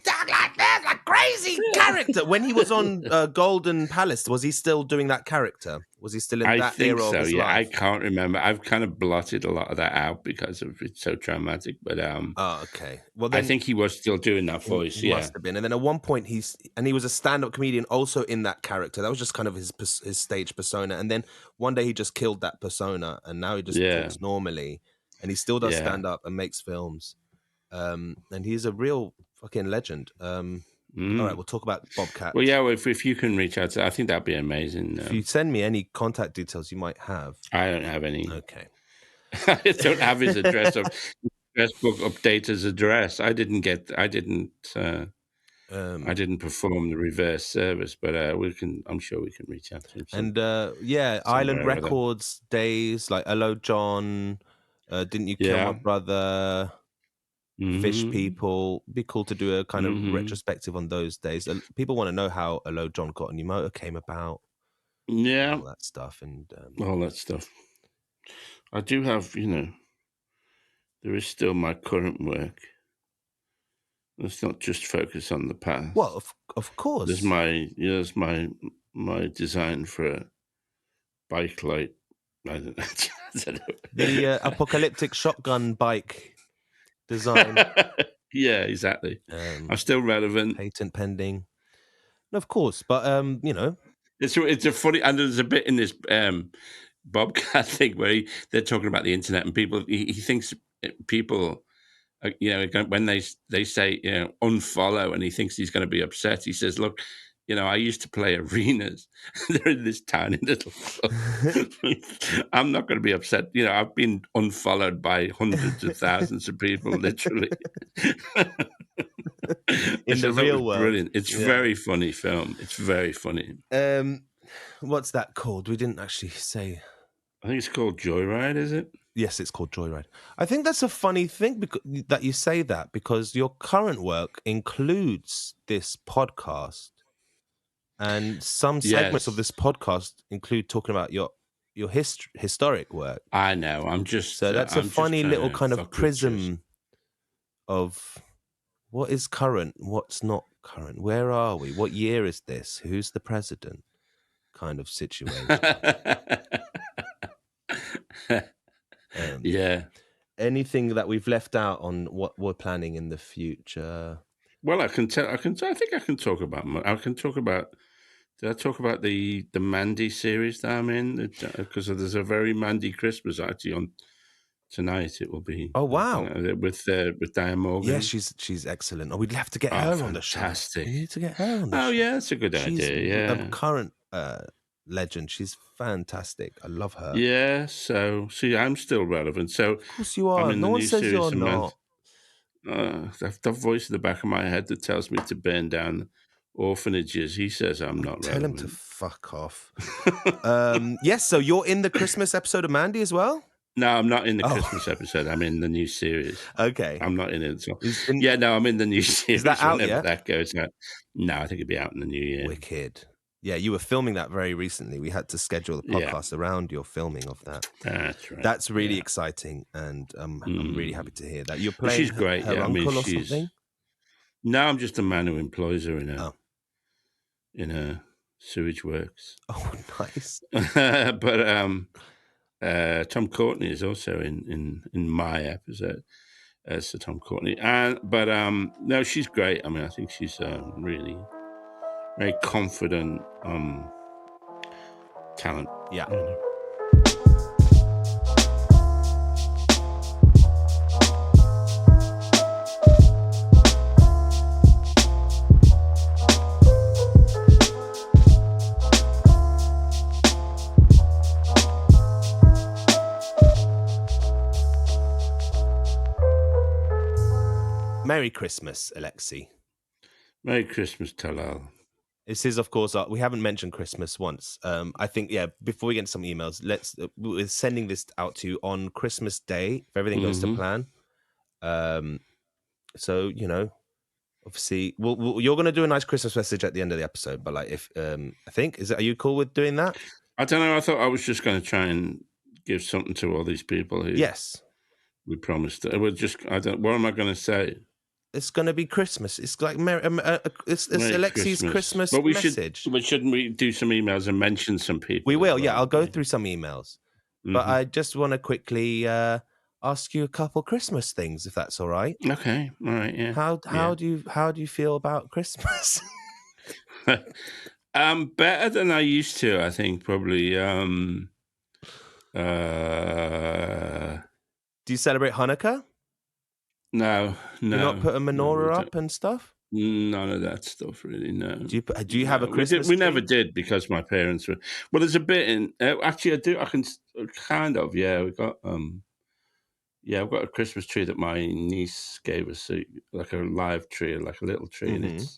talk like that, like crazy character. When he was on Golden Palace, was he still doing that character? Was he still in that era of his life? I can't remember. I've kind of blotted a lot of that out because of it's so traumatic. But okay. Well, then I think he was still doing that voice. He must have been. And then at one point, he was a stand-up comedian also in that character. That was just kind of his stage persona. And then one day he just killed that persona, and now he just talks normally, and he still does stand-up and makes films. And he's a real fucking legend. All right, we'll talk about Bobcat. Well, if you can reach out to, I think that'd be amazing. If you send me any contact details you might have. I don't have any. Okay. I don't have his address. Facebook update his address. I didn't perform the reverse service, but I'm sure we can reach out to him. And Island Records days, like Hello John, Didn't You Kill My Brother, Fish People. Be cool to do a kind of retrospective on those days. People want to know how Hello John Got a New Motor came about. Yeah. All that stuff. And all that stuff. I do have, there is still my current work. Let's not just focus on the past. Well, of course. There's my design for a bike light. I don't know. The apocalyptic shotgun bike design. Yeah, exactly. I'm still relevant. Patent pending. No, of course, but it's a funny, and there's a bit in this Bobcat thing where they're talking about the internet, and people. He thinks people. When they say unfollow, and he thinks he's going to be upset. He says, "Look, I used to play arenas. They're in this tiny little club. I'm not going to be upset. I've been unfollowed by hundreds of thousands of people, literally." In the real world, brilliant. It's very funny film. It's very funny. What's that called? We didn't actually say. I think it's called Joyride. Is it? Yes, it's called Joyride. I think that's a funny thing that you say that, because your current work includes this podcast, and some segments of this podcast include talking about your historic work. I know. So that's a funny little kind of prism of what is current, what's not current. Where are we? What year is this? Who's the president? Kind of situation. Anything that we've left out on what we're planning in the future? Well, I think I can talk about. Did I talk about the Mandy series that I'm in? Because there's a very Mandy Christmas actually on tonight. It will be. Oh wow! With Diane Morgan. Yeah, she's excellent. Oh, we'd have to get her on the show. Fantastic. We need to get her on the show. Oh yeah, that's a good idea. Yeah, a current legend. She's fantastic. I love her. Yeah. So see, I'm still relevant. So of course you are. No one says you're not. That voice in the back of my head that tells me to burn down orphanages. He says I'm not relevant. Tell him to fuck off. Yes. So you're in the Christmas episode of Mandy as well? No, I'm not in the Christmas episode. I'm in the new series. Okay. I'm not in it. So. I'm in the new series. Is that out yet? That goes out. No, I think it'll be out in the new year. Wicked. Yeah, you were filming that very recently. We had to schedule the podcast around your filming of that. That's right. That's really exciting, and I'm really happy to hear that. You're playing she's great. her uncle or something? No, I'm just a man who employs her in a sewage works. Oh, nice. But Tom Courtenay is also in my episode. So Tom Courtenay, but no, she's great. I mean, I think she's really very confident talent. Yeah. Merry Christmas, Alexei. Merry Christmas, Talal. This is, of course, we haven't mentioned Christmas once. I think, before we get into some emails, we're sending this out to you on Christmas Day, if everything goes to plan. So, obviously, you're going to do a nice Christmas message at the end of the episode, but are you cool with doing that? I don't know. I thought I was just going to try and give something to all these people who we promised. What am I going to say? It's going to be Christmas. It's like it's Alexei's Christmas message. Shouldn't we do some emails and mention some people? We will, I'll go through some emails. But I just want to quickly ask you a couple Christmas things, if that's all right. Okay, all right, yeah. How do you feel about Christmas? Better than I used to, I think, probably. Do you celebrate Hanukkah? No. You not put a menorah up and stuff? None of that stuff, really. No. Do you have a Christmas? We never did, because my parents were. Well, there's a bit in. Actually, I do. I can kind of. Yeah, we got. Yeah, I've got a Christmas tree that my niece gave us, like a live tree, like a little tree, and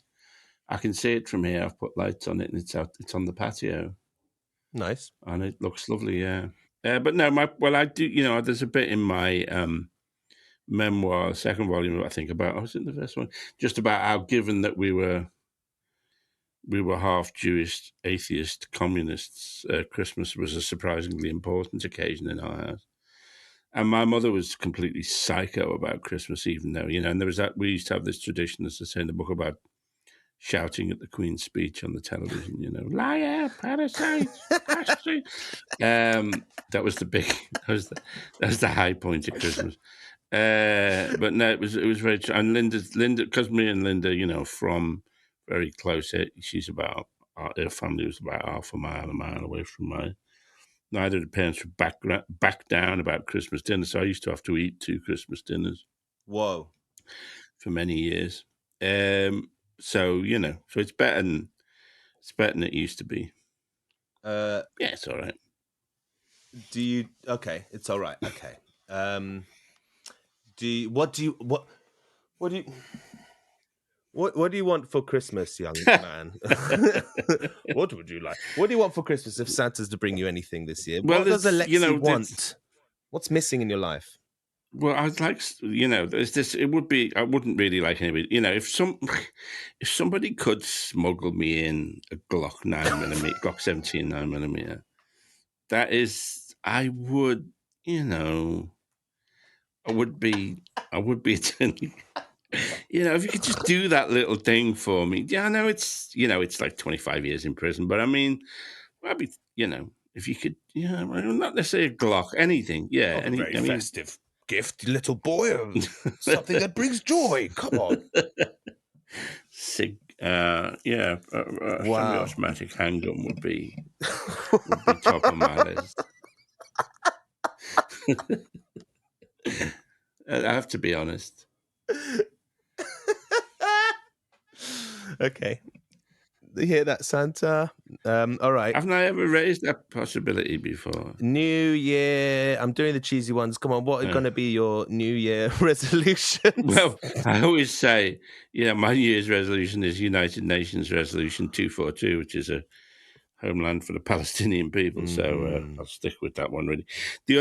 I can see it from here. I've put lights on it, and it's on the patio. Nice. And it looks lovely, yeah. But no, I do, there's a bit in my memoir, second volume, I think, about, was it the first one? Just about how, given that we were half Jewish, atheist, communists, Christmas was a surprisingly important occasion in our house. And my mother was completely psycho about Christmas, even though, and there was we used to have this tradition, as I say in the book, about shouting at the Queen's speech on the television, liar, parasite, bastard. That was the big, that was the high point of Christmas. But no, it was very, and Linda, because me and Linda, from very close, she's about, her family was about half a mile away from mine. Neither of the parents would back down about Christmas dinner, so I used to have to eat 2 Christmas dinners. Whoa. For many years. So, so it's better than it used to be. Yeah, it's all right. Okay, it's all right. Okay. What do you want for Christmas, young man? What would you like? What do you want for Christmas if Santa's to bring you anything this year? Well, what does Alexei want? What's missing in your life? Well, I'd like, there's this. It would be. I wouldn't really like anybody. If somebody could smuggle me in a Glock 9mm, Glock 17 9mm, that is, I would. I would be eternally. If you could just do that little thing for me. Yeah, I know it's like 25 years in prison, but I mean, I'd be, if you could, not necessarily a Glock, anything. Yeah, festive gift, little boy, something that brings joy. Come on. Wow. Semi-automatic handgun would be top of my list. I have to be honest. Okay. You hear that, Santa? All right. Haven't I ever raised that possibility before? New Year. I'm doing the cheesy ones. Come on, what are going to be your New Year resolutions? Well, I always say, my New Year's resolution is United Nations Resolution 242, which is a homeland for the Palestinian people. So I'll stick with that one, really. The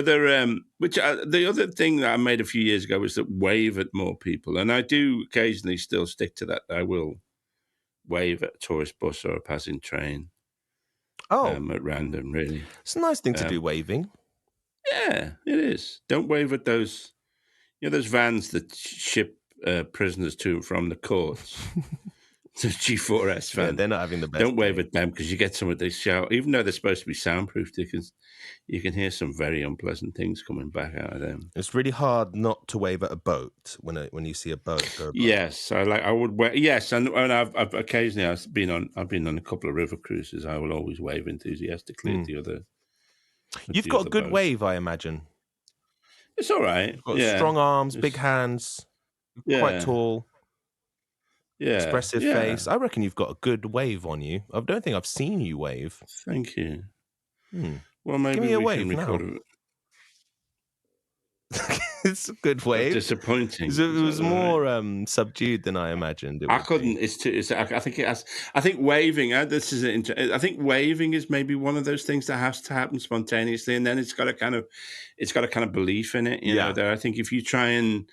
other thing that I made a few years ago was that wave at more people. And I do occasionally still stick to that. I will wave at a tourist bus or a passing train. At random, really. It's a nice thing to do, waving. Yeah, it is. Don't wave at those, those vans that ship prisoners to and from the courts. The G4S van. Yeah, they're not having the best. Don't wave at them because you get some of this shout. Even though they're supposed to be soundproof, you can hear some very unpleasant things coming back out of them. It's really hard not to wave at a boat when you see a boat go by. Yes, I would. Yes, and I've occasionally I've been on a couple of river cruises. I will always wave enthusiastically at the other. You've got a good wave, I imagine. It's all right. You've got strong arms, big hands, quite tall. Yeah, expressive face. I reckon you've got a good wave on you. I don't think I've seen you wave. Thank you. Well, maybe give me a wave can record now. It's a good wave. Disappointing. It was more subdued than I imagined. I couldn't. I think waving. I think waving is maybe one of those things that has to happen spontaneously, and then it's got a kind of belief in it. You know, that I think if you try and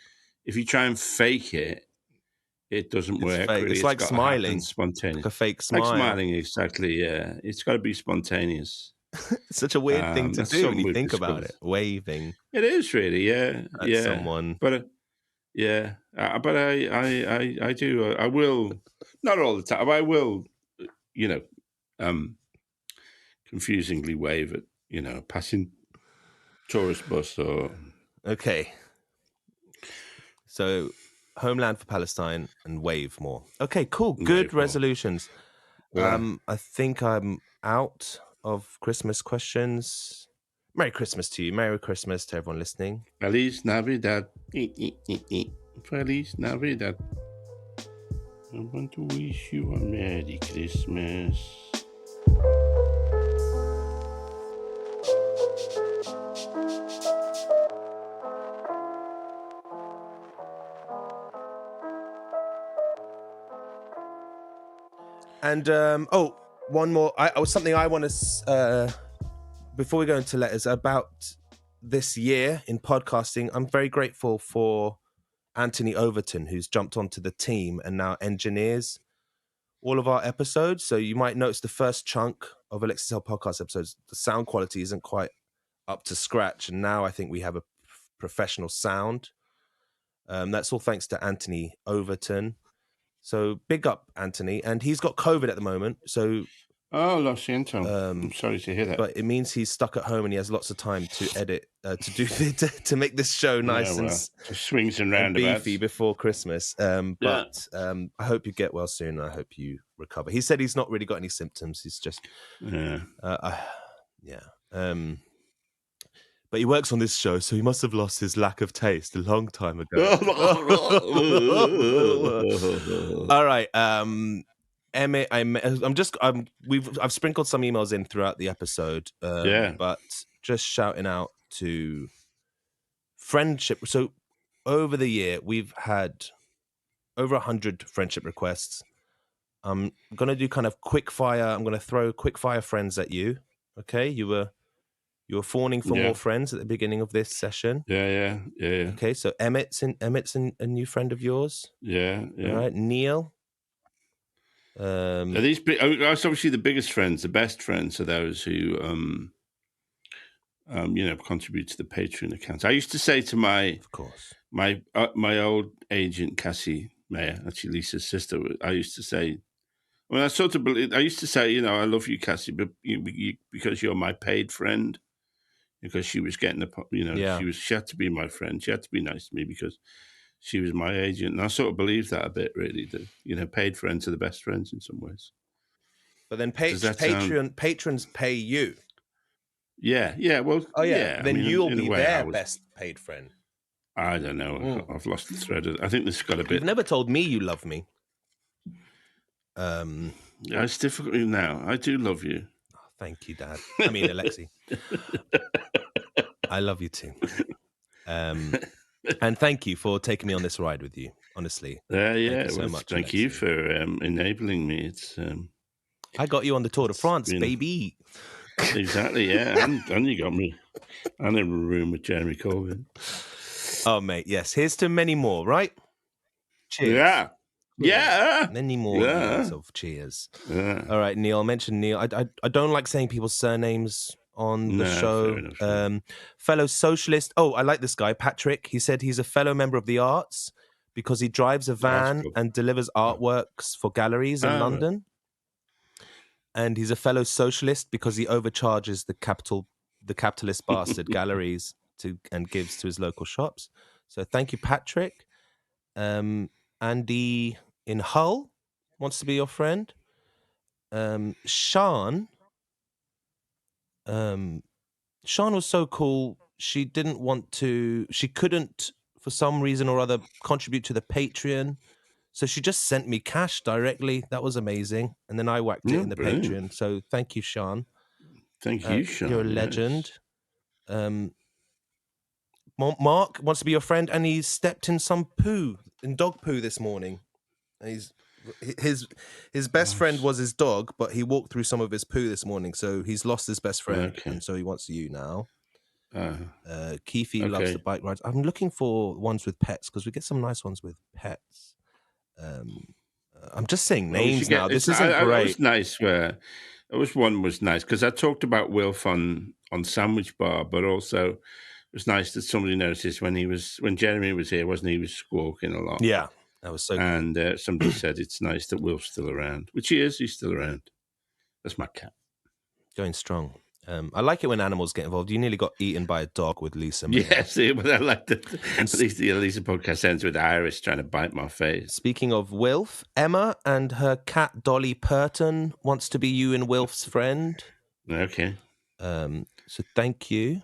fake it. It doesn't work. Really. It's like smiling, spontaneous, like a fake smile. Like smiling, exactly. Yeah, it's got to be spontaneous. It's such a weird thing to do when you think about it. Waving. It is really, yeah, at someone. But but I do. I will not all the time. I will, confusingly wave at a passing tourist bus or. Okay. So. Homeland for Palestine and wave more. Okay, cool. Good resolutions. I think I'm out of Christmas questions. Merry Christmas to you. Merry Christmas to everyone listening. Feliz Navidad. Feliz Navidad. I want to wish you a Merry Christmas. And one more. Something I want to before we go into letters about this year in podcasting. I'm very grateful for Anthony Overton, who's jumped onto the team and now engineers all of our episodes. So you might notice the first chunk of Alexei podcast episodes, the sound quality isn't quite up to scratch, and now I think we have a professional sound. That's all thanks to Anthony Overton. So big up, Anthony. And he's got COVID at the moment. So lo siento. I'm sorry to hear that. But it means he's stuck at home and he has lots of time to edit, to make this show nice and swings and roundabouts beefy before Christmas. But I hope you get well soon. I hope you recover. He said he's not really got any symptoms. He's just but he works on this show, so he must have lost his lack of taste a long time ago. All right, Emmett, I've sprinkled some emails in throughout the episode, but just shouting out to friendship. So over the year, we've had over 100 friendship requests. I'm going to do kind of quick fire. I'm going to throw quick fire friends at you. Okay, you were fawning for more friends at the beginning of this session. Yeah. Okay, so Emmett's a new friend of yours. Yeah. All right, Neil. Are these that's obviously the biggest friends, the best friends are those who contribute to the Patreon accounts. I used to say to my old agent Cassie Mayer, actually Lisa's sister, I used to say, I used to say, I love you, Cassie, but because you're my paid friend, because she was getting she had to be my friend. She had to be nice to me because she was my agent. And I sort of believe that a bit, really, that, paid friends are the best friends in some ways. But then patrons pay you. Yeah. Well, then you'll be their best paid friend. I don't know. I've lost the thread. I think this got a bit... You've never told me you love me. It's difficult now. I do love you. Oh, thank you, Dad. I mean, Alexei. I love you too. And thank you for taking me on this ride with you, honestly. Thank you so much. Thank you for enabling me. I got you on the Tour de France, baby. Exactly, yeah. And you got me. I'm in a room with Jeremy Corbyn. Oh, mate, yes. Here's to many more, right? Cheers. Yeah. Many more years of cheers. Yeah. All right, Neil. I mentioned Neil. I don't like saying people's surnames on the show. Fellow socialist. Oh, I like this guy, Patrick. He said he's a fellow member of the arts because he drives a van and delivers artworks for galleries in London. Right. And he's a fellow socialist because he overcharges the capitalist bastard galleries and gives to his local shops. So thank you, Patrick. Andy in Hull wants to be your friend. Sean was so cool. She couldn't, for some reason or other, contribute to the Patreon. So she just sent me cash directly. That was amazing. And then I whacked it in the Patreon. So thank you, Sean. Thank you, Sean. You're a legend. Mark wants to be your friend, and he stepped in some dog poo this morning. And his best friend was his dog, but he walked through some of his poo this morning. So he's lost his best friend, and so he wants you now. Keefe loves the bike rides. I'm looking for ones with pets because we get some nice ones with pets. I'm just saying names now. This isn't great. It was nice. One was nice because I talked about Wilf on Sandwich Bar, but also it was nice that somebody noticed when Jeremy was here, wasn't he? He was squawking a lot. Yeah, that was so. And somebody said it's nice that Wilf's still around, which he is. He's still around. That's my cat. Going strong. I like it when animals get involved. You nearly got eaten by a dog with Lisa. Yes, but I like that. At least the Lisa podcast ends with Iris trying to bite my face. Speaking of Wilf, Emma and her cat Dolly Purton wants to be you and Wilf's friend. Okay. So thank you,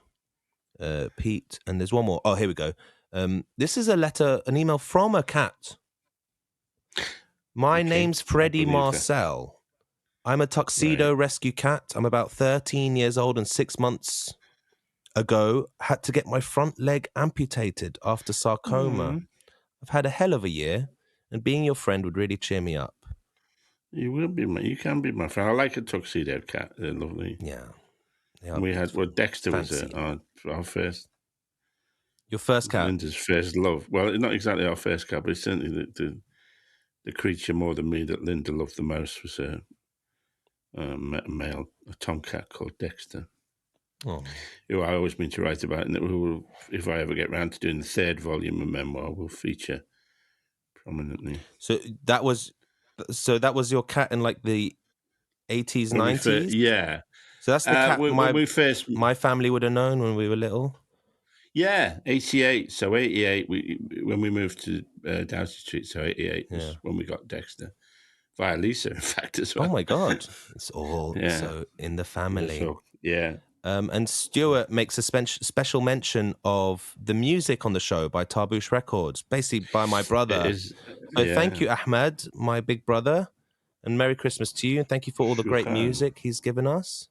Pete. And there's one more. Oh, here we go. This is an email from a cat. My name's Freddie Marcel. I'm a tuxedo rescue cat. I'm about 13 years old and 6 months ago had to get my front leg amputated after sarcoma. I've had a hell of a year, and being your friend would really cheer me up. You will be you can be my friend. I like a tuxedo cat. They're lovely. Yeah. We had Dexter Fancy. was our first. Your first cat? Linda's first love. Well, not exactly our first cat, but certainly the creature more than me that Linda loved the most was a tomcat called Dexter. Oh. Who I always mean to write about, and who, if I ever get round to doing the third volume of memoir, will feature prominently. So that was your cat in like the 80s, 90s? Yeah. So that's the cat when we first, my family would have known when we were little. Yeah, 88. So 88, when we moved to Dowsey Street, so 88 was when we got Dexter. Via Lisa, in fact, as well. Oh my God. It's all so in the family. Yeah. And Stuart makes a special mention of the music on the show by Tarboosh Records, basically by my brother. So thank you, Ahmed, my big brother, and Merry Christmas to you. And thank you for all the great music he's given us.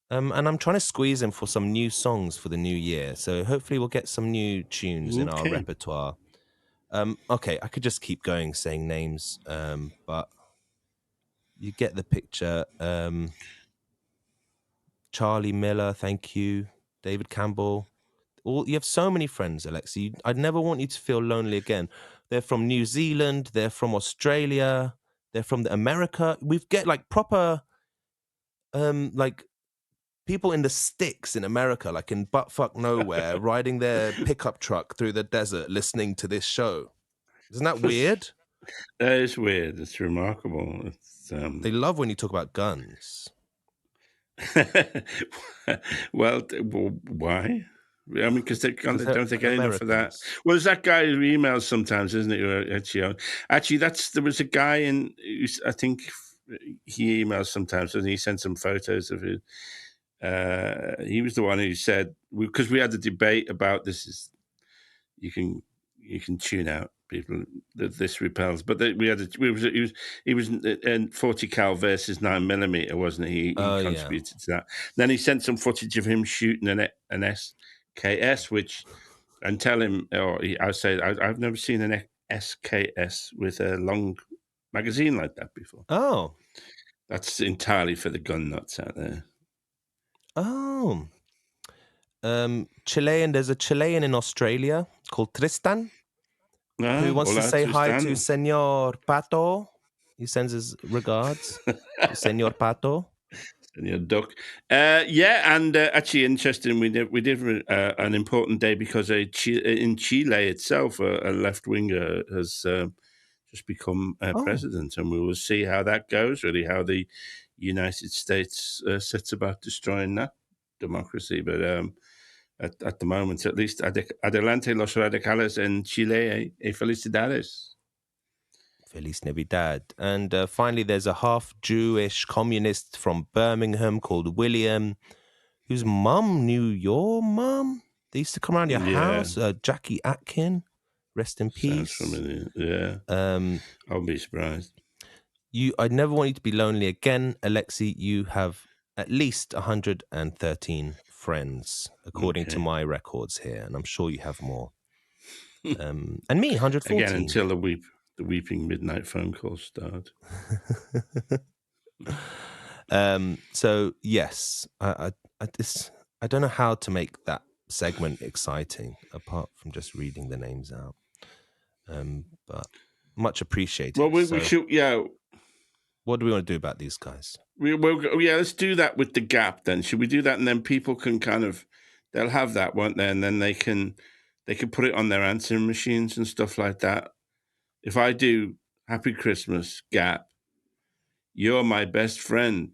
And I'm trying to squeeze him for some new songs for the new year. So hopefully we'll get some new tunes in our repertoire. Okay, I could just keep going saying names, but you get the picture. Charlie Miller, thank you. David Campbell. You have so many friends, Alexei. I'd never want you to feel lonely again. They're from New Zealand. They're from Australia. They're from America. We've get like proper, like people in the sticks in America, like in buttfuck nowhere, riding their pickup truck through the desert, listening to this show. Isn't that weird? That is weird. It's remarkable. They love when you talk about guns. Well, why? I mean, because they don't think enough of that. Well, there's that guy who emails sometimes, isn't it? Actually, there was a guy I think he emails sometimes, and he sent some photos of it. He was the one who said, because we had a debate about this. You can tune out people that this repels, but he was in 40 cal versus 9mm, wasn't he? He contributed to that. Then he sent some footage of him shooting an SKS, and tell him, I say I've never seen an SKS with a long magazine like that before. Oh, that's entirely for the gun nuts out there. Oh. Chilean. There's a Chilean in Australia called Tristan who wants to say hi to Senor Pato. He sends his regards to Senor Pato. Senor Duck. And actually interesting, we did an important day because in Chile itself, a left-winger has just become president, and we will see how that goes, really, how the United States sets about destroying that democracy. But at the moment, at least, adelante los radicales en Chile, felicidades. Feliz Navidad. And finally, there's a half-Jewish communist from Birmingham called William, whose mum knew your mum. They used to come around your house. Jackie Atkin, rest in peace. Sounds familiar. Yeah. I'll be surprised. I'd never want you to be lonely again, Alexei. You have at least 113 friends, according to my records here, and I'm sure you have more. And me, 114. Again, until the weeping midnight phone calls start. So yes, I don't know how to make that segment exciting apart from just reading the names out. But much appreciated. Well, we should, What do we want to do about these guys? Let's do that with the gap then. Should we do that, and then people can they'll have that, won't they? And then they can put it on their answering machines and stuff like that. If I do Happy Christmas, Gap, you're my best friend,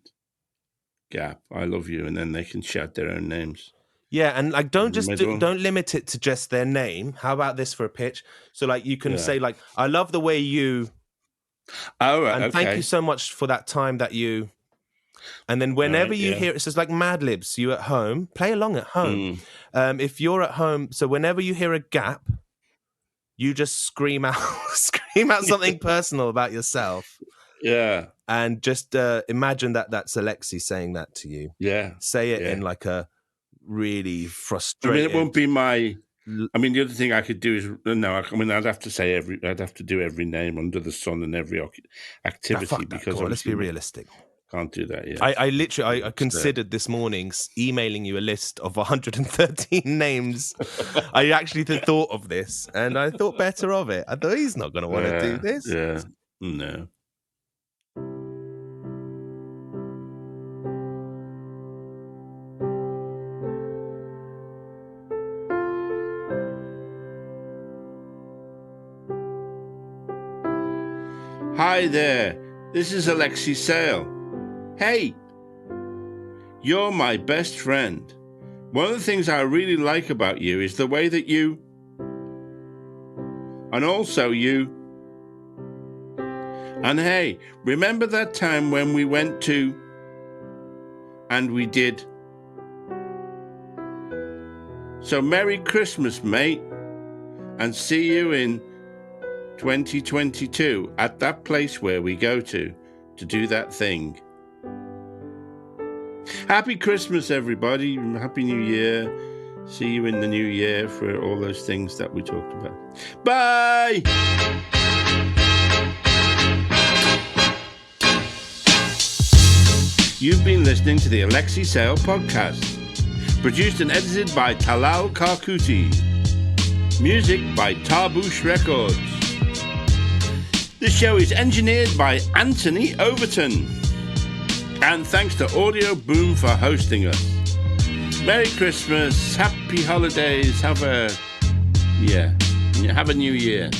Gap, I love you, and then they can shout their own names. Yeah, and like don't limit it to just their name. How about this for a pitch? So like you can say like, I love the way you. Oh, right, and thank you so much for that time that you. And then whenever you hear it, says like Mad Libs, you at home, play along at home. If you're at home, so whenever you hear a gap, you just scream out something personal about yourself. Yeah. And just imagine that's Alexei saying that to you. Yeah. Say it in like a really frustrated. I mean, it won't be my I mean, the other thing I could do is I'd have to do every name under the sun and every activity because let's be realistic. Can't do that yet. I considered this morning emailing you a list of 113 names. I actually thought of this, and I thought better of it. I thought he's not going to want to do this. Yeah, no. Hi there, this is Alexei Sale. Hey, you're my best friend. One of the things I really like about you is the way that you, and also you, and hey, remember that time when we went to, and we did. So Merry Christmas, mate, and see you in 2022 at that place where we go to do that thing. Happy Christmas, everybody. Happy New Year. See you in the new year for all those things that we talked about. Bye! You've been listening to the Alexei Sale podcast. Produced and edited by Talal Karkuti. Music by Tarboosh Records. The show is engineered by Anthony Overton. And thanks to Audio Boom for hosting us. Merry Christmas, happy holidays, have a new year.